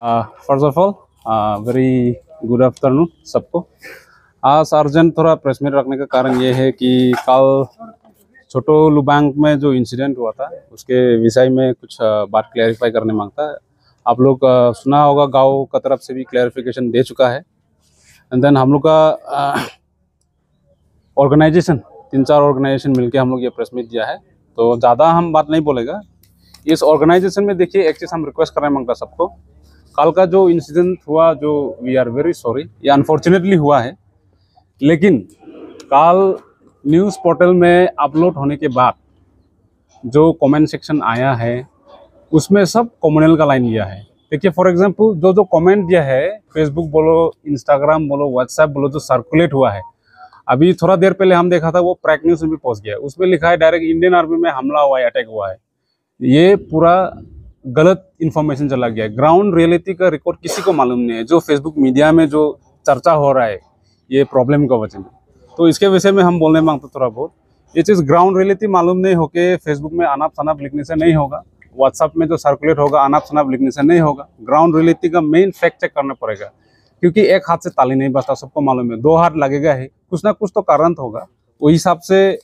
First of all very good afternoon सबको। आज urgent थोड़ा प्रेस मीट रखने का कारण ये है कि कल छोटो लुबांग में जो इंसिडेंट हुआ था उसके विषय में कुछ बात क्लैरिफाई करने मांगता है। आप लोग सुना होगा, गांव का तरफ से भी क्लैरिफिकेशन दे चुका है। एंड देन हम लोग का ऑर्गेनाइजेशन 3-4 ऑर्गेनाइजेशन मिलके हम लोग ये प्रेस मीट दिया है, तो ज़्यादा हम बात नहीं बोलेगा। इस ऑर्गेनाइजेशन में देखिए, एक चीज़ हम रिक्वेस्ट करने मांगता सबको, कल का जो इंसिडेंट हुआ, जो वी आर वेरी सॉरी, ये अनफॉर्चुनेटली हुआ है, लेकिन कल न्यूज़ पोर्टल में अपलोड होने के बाद जो कमेंट सेक्शन आया है उसमें सब कम्युनल का लाइन लिया है। देखिए, फॉर एग्जांपल जो कमेंट दिया है, फेसबुक बोलो, इंस्टाग्राम बोलो, व्हाट्सएप बोलो, जो सर्कुलेट हुआ है, अभी थोड़ा देर पहले हम देखा था वो प्रैक न्यूज़ में भी पहुंच गया। उसमें लिखा है डायरेक्ट इंडियन आर्मी में हमला हुआ है, अटैक हुआ है। ये पूरा गलत इन्फॉर्मेशन चला गया है। ग्राउंड रियलिटी का रिकॉर्ड किसी को मालूम नहीं है। जो फेसबुक मीडिया में जो चर्चा हो रहा है ये प्रॉब्लम का वजह में, तो इसके विषय में हम बोलने मांगते थोड़ा बहुत। ये चीज़ ग्राउंड रियलिटी मालूम नहीं होके फेसबुक में अनाप शनाप लिखने से नहीं होगा, व्हाट्सएप में जो सर्कुलेट होगा अनाप शनाप लिखने से नहीं होगा। ग्राउंड रियलिटी का मेन फैक्ट चेक करना पड़ेगा, क्योंकि एक हाथ से ताली नहीं बजता, सबको मालूम है। 2 हाथ लगेगा ही, कुछ ना कुछ तो कारण होगा। वही हिसाब से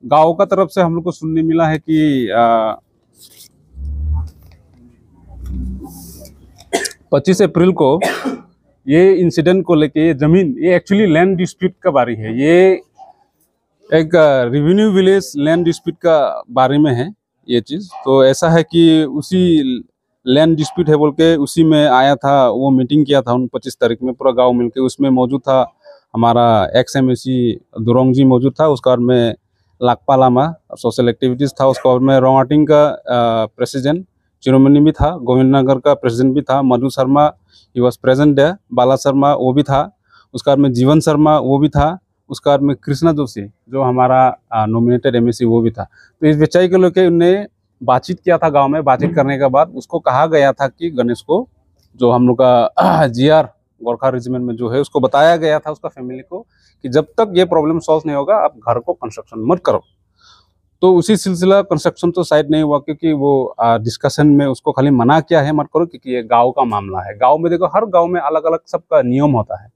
गाँव का तरफ से हम लोग को सुनने मिला है कि 25 अप्रैल को ये इंसिडेंट को लेके, ये जमीन, ये एक्चुअली लैंड डिस्प्यूट का बारी है। ये एक रेवेन्यू विलेज लैंड डिस्प्यूट का बारे में है ये चीज़। तो ऐसा है कि उसी लैंड डिस्प्यूट है बोल के उसी में आया था, वो मीटिंग किया था 25 तारीख में पूरा गांव मिलके। उसमें मौजूद था हमारा XMAC दुरोंग जी मौजूद था, उसका बाद में लाकपा लामा सोशल एक्टिविटीज़ था, उसका बाद में रोंगाटिंग का प्रेसिडेंट चिरोमणि भी था, गोविंदनगर का प्रेसिडेंट भी था, Madhu Sharma he was present है, बाला शर्मा वो भी था, उसका बाद में जीवन शर्मा वो भी था, उसका बाद में कृष्णा जोशी जो हमारा नॉमिनेटेड MAC वो भी था। तो इस विषय को लेकर उनने बातचीत किया था गांव में। बातचीत करने के बाद उसको कहा गया था कि गणेश को, जो हम लोग का GR गोरखा रेजिमेंट में जो है, उसको बताया गया था उसका फैमिली को कि जब तक ये प्रॉब्लम सॉल्व नहीं होगा आप घर को कंस्ट्रक्शन मत करो। तो उसी सिलसिला कंस्ट्रक्शन तो शायद नहीं हुआ, क्योंकि वो डिस्कशन में उसको खाली मना किया है मत करो, क्योंकि ये गांव का मामला है। गांव में देखो, हर गांव में अलग अलग सबका नियम होता है,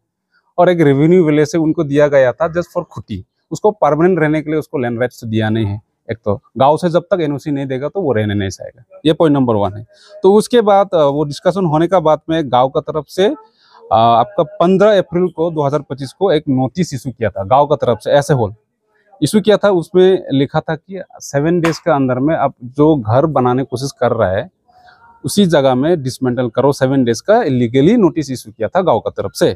और एक रेवेन्यू विलेज से उनको दिया गया था जस्ट फॉर खुटी, उसको परमानेंट रहने के लिए उसको लैंड राइट्स दिया नहीं है। एक तो गांव से जब तक NOC नहीं देगा तो वो रहने नहीं चाहेगा, ये पॉइंट नंबर 1 है। तो उसके बाद वो डिस्कशन होने का बाद में गाँव का तरफ से आपका 15 अप्रैल को 2025 को एक नोटिस इशू किया था गाँव का तरफ से, ऐसे होल इशू किया था। उसमें लिखा था कि 7 डेज के अंदर में आप जो घर बनाने की कोशिश कर रहा है उसी जगह में डिसमेंटल करो। 7 डेज का इलीगली नोटिस इशू किया था गांव का तरफ से।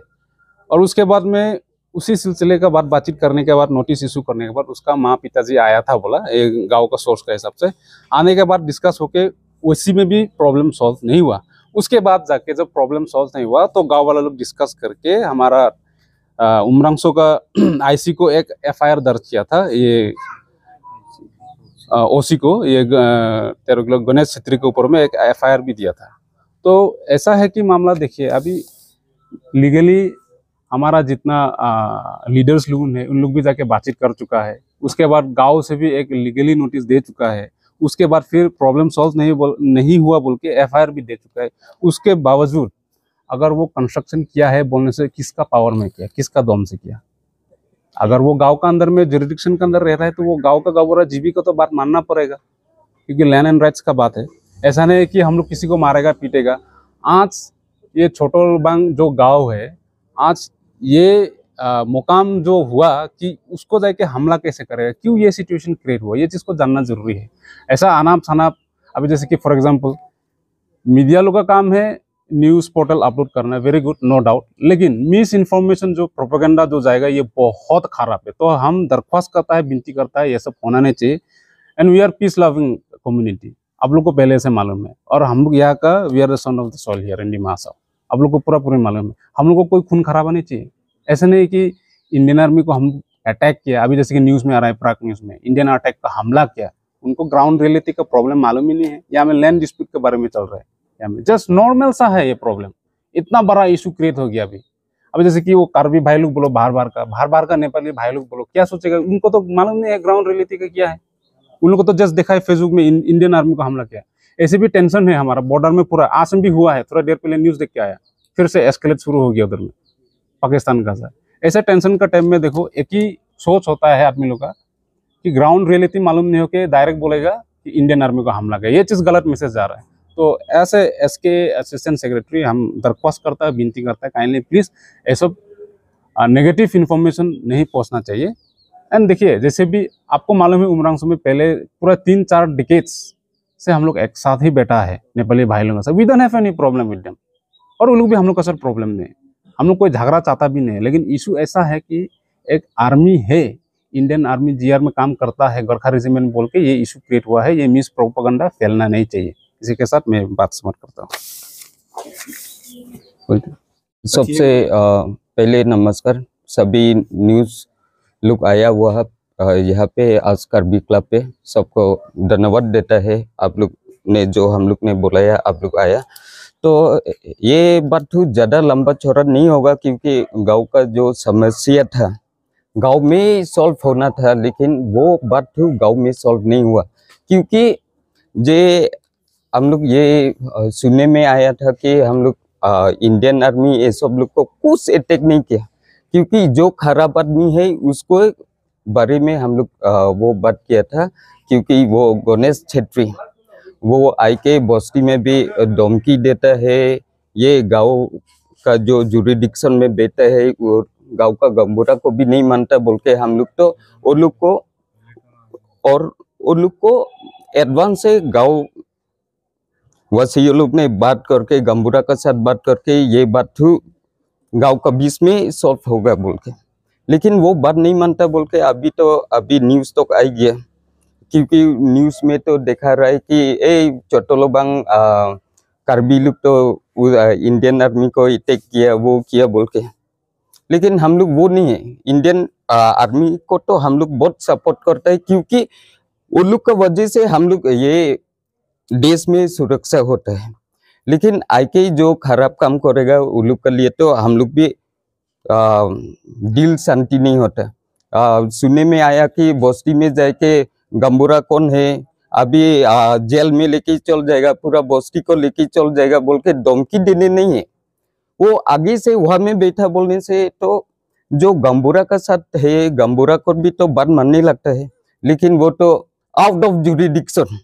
और उसके बाद में उसी सिलसिले का बाद बातचीत करने के बाद, नोटिस इशू करने के बाद, उसका माँ पिताजी आया था, बोला ये गाँव का सोर्स का हिसाब से। आने के बाद डिस्कस होके उसी में भी प्रॉब्लम सॉल्व नहीं हुआ। उसके बाद जाके जब प्रॉब्लम सॉल्व नहीं हुआ तो गाँव वाला लोग डिस्कस करके हमारा उमरांगसो का IC को एक FIR दर्ज किया था, ये OC को, ये 13 किलो गणेश छेत्री के ऊपर में एक FIR भी दिया था। तो ऐसा है कि मामला देखिए, अभी लीगली हमारा जितना लीडर्स लोग हैं उन लोग भी जाके बातचीत कर चुका है। उसके बाद गांव से भी एक लीगली नोटिस दे चुका है। उसके बाद फिर प्रॉब्लम सॉल्व नहीं हुआ बोल के FIR भी दे चुका है। उसके बावजूद अगर वो कंस्ट्रक्शन किया है बोलने से किसका पावर में किया, किसका दम से किया? अगर वो गांव का अंदर में जुरिडिक्शन के अंदर रहता है तो वो गांव का गवर्नर जीबी को तो बात मानना पड़ेगा, क्योंकि लैंड एंड राइट्स का बात है। ऐसा नहीं है कि हम लोग किसी को मारेगा पीटेगा। आज ये छोटो लुबांग जो गांव है, आज ये मुकाम जो हुआ कि उसको जाके हमला कैसे करेगा, क्यों ये सिचुएशन क्रिएट हुआ, ये चीज़ को जानना जरूरी है। ऐसा अनाप शनाप, अभी जैसे कि फॉर एग्जाम्पल मीडिया लोग का काम है न्यूज़ पोर्टल अपलोड करना, वेरी गुड, नो डाउट, लेकिन मिस इन्फॉर्मेशन जो प्रोपेगेंडा जो जाएगा ये बहुत खराब है। तो हम दरख्वास्त करता है, विनती करता है, ये सब होना नहीं चाहिए। And we are peace loving community, आप लोग को पहले से मालूम है। और हम लोग यहाँ का, we are the son of the soil here in Dimasa, आप लोग को पूरा मालूम है। हम लोग को कोई खून खराबा नहीं चाहिए। ऐसा नहीं कि इंडियन आर्मी को हम अटैक किया, अभी जैसे कि न्यूज़ में आ रहा है, प्राक न्यूज़ में इंडियन अटैक का हमला किया। उनको ग्राउंड रियलिटी का प्रॉब्लम मालूम ही नहीं है। यहाँ में लैंड डिस्प्यूट के बारे में चल रहा है, यहाँ में जस्ट नॉर्मल सा है ये प्रॉब्लम। इतना बड़ा इशू क्रिएट हो गया अभी जैसे कि वो कार्बी भाई लोग बोलो, बाहर का नेपाली भाई लोग बोलो, क्या सोचेगा? उनको तो मालूम नहीं है ग्राउंड रियलिटी का क्या है। उन लोगों को तो जस्ट देखा है फेसबुक में इंडियन आर्मी को हमला किया। ऐसे भी टेंशन है हमारा बॉर्डर में पूरा। आज भी हुआ है, थोड़ा देर पहले न्यूज़ देख के आया, फिर से एस्केलेट शुरू हो गया उधर में पाकिस्तान का सर। ऐसे टेंशन का टाइम में देखो एक ही सोच होता है आदमी लोग का कि ग्राउंड रियलिटी मालूम नहीं हो के डायरेक्ट बोलेगा कि इंडियन आर्मी को हमला किया, ये चीज़ गलत मैसेज जा रहा है। तो ऐसे एसके असिस्टेंट सेक्रेटरी हम दरख्वास्त करता है, विनती करता है, काइंडली प्लीज़ ऐसा नेगेटिव इन्फॉर्मेशन नहीं पहुंचना चाहिए। एंड देखिए जैसे भी आपको मालूम है उमरांसू में पहले पूरा 3-4 डिकेट्स से हम लोग एक साथ ही बैठा है नेपाली भाई लोगों से, we don't have any problem with them, और वो लोग भी हम लोग का सर प्रॉब्लम नहीं है, हम लोग कोई झगड़ा चाहता भी नहीं है। लेकिन इशू ऐसा है कि एक आर्मी है, इंडियन आर्मी जीआर में काम करता है, गोरखा रेजिमेंट बोल के ये इशू क्रिएट हुआ है, ये मिस प्रोपेगेंडा फैलना नहीं चाहिए। इसी के साथ मैं बात समाप्त करता हूँ। सबसे पहले नमस्कार, सभी न्यूज़ लोग आया हुआ है यहाँ पे आज कार्बी क्लब पे, सबको धन्यवाद देता है। आप लोग ने जो हम लोग ने बुलाया, आप लोग आया, तो ये बात तो ज़्यादा लंबा चौड़ा नहीं होगा क्योंकि गांव का जो समस्या था गांव में सॉल्व होना था, लेकिन वो बात तो गांव में सॉल्व नहीं हुआ क्योंकि जे हम लोग ये सुनने में आया था कि हम लोग इंडियन आर्मी ये सब लोग को कुछ अटैक नहीं किया, क्योंकि जो खराब आदमी है उसको बारे में हम लोग वो बात किया था, क्योंकि वो गणेश छेत्री वो आई के बस्ती में भी धमकी देता है, ये गांव का जो जुरिडिक्शन में बैठा है वो गांव का गंबूरा को भी नहीं मानता बोल के हम लोग तो वो लोग को एडवांस से गांव वैसे ये लोग ने बात करके गंबूरा के साथ बात करके ये बात तो गांव का बीच में सॉल्व होगा बोल के, लेकिन वो बात नहीं मानता बोल के अभी न्यूज़ तो आई गया, क्योंकि न्यूज़ में तो देखा रहा है कि चोटोलोबांग कार्बी लोग तो इंडियन आर्मी को अटैक किया, वो किया बोल के, लेकिन हम लोग वो नहीं है। इंडियन आर्मी को तो हम लोग बहुत सपोर्ट करते हैं क्योंकि उन लोग का वजह से हम लोग ये देश में सुरक्षा होता है, लेकिन आके जो खराब काम करेगा उन लोग के लिए तो हम लोग भी दिल शांति नहीं होता। सुनने में आया कि बस्ती में जाके गंबूरा कौन है अभी जेल में लेके चल जाएगा, पूरा बस्ती को लेके चल जाएगा बोल के धमकी देने नहीं है, वो आगे से वहां में बैठा बोलने से तो जो गंबूरा का साथ है गंबूरा को भी तो बात मानने लगता है, लेकिन वो तो आउट ऑफ जुरिडिक्शन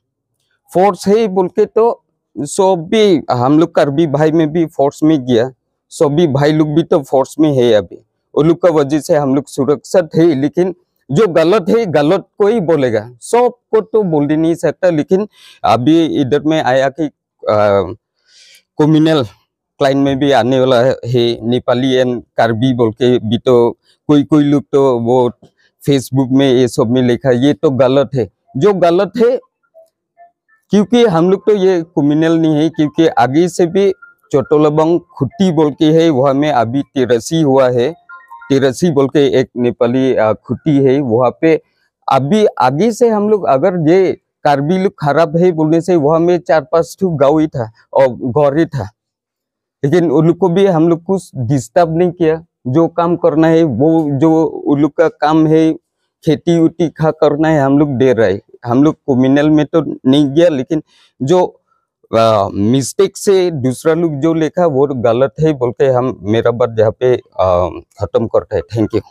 फोर्स है बोल के तो सब भी हम लोग कार्बी भाई में भी फोर्स में गया, सभी भाई लोग भी तो फोर्स में है अभी, वो लोग का वजह से हम लोग सुरक्षित है। लेकिन जो गलत है गलत को ही बोलेगा, सबको तो बोल नहीं सकता, लेकिन अभी इधर में आया कि कम्युनल क्लाइन में भी आने वाला है नेपाली एंड कार्बी बोल के भी, तो कोई लोग तो वो फेसबुक में ये सब में लिखा, ये तो गलत है। जो गलत है क्योंकि हम लोग तो ये कम्युनल नहीं है, क्योंकि आगे से भी चोटोलोबांग खुट्टी बोल के है, वहाँ में अभी 83 हुआ है, 83 बोल के एक नेपाली खुट्टी है वहाँ पे। अभी आगे से हम लोग अगर ये कार्बी लोग खराब है बोलने से वहाँ में 4-5 गाँव ही था और घर ही था, लेकिन उन लोग को भी हम लोग कुछ डिस्टर्ब नहीं किया। जो काम करना है वो जो उन लोग का काम है, खेती उटी खा करना है हम लोग दे रहे, हम लोग कम्युनल में तो नहीं गया, लेकिन जो मिस्टेक से दूसरा लोग जो लिखा वो गलत है बोल के हम मेरा बात यहाँ पे खत्म करते हैं। Thank you.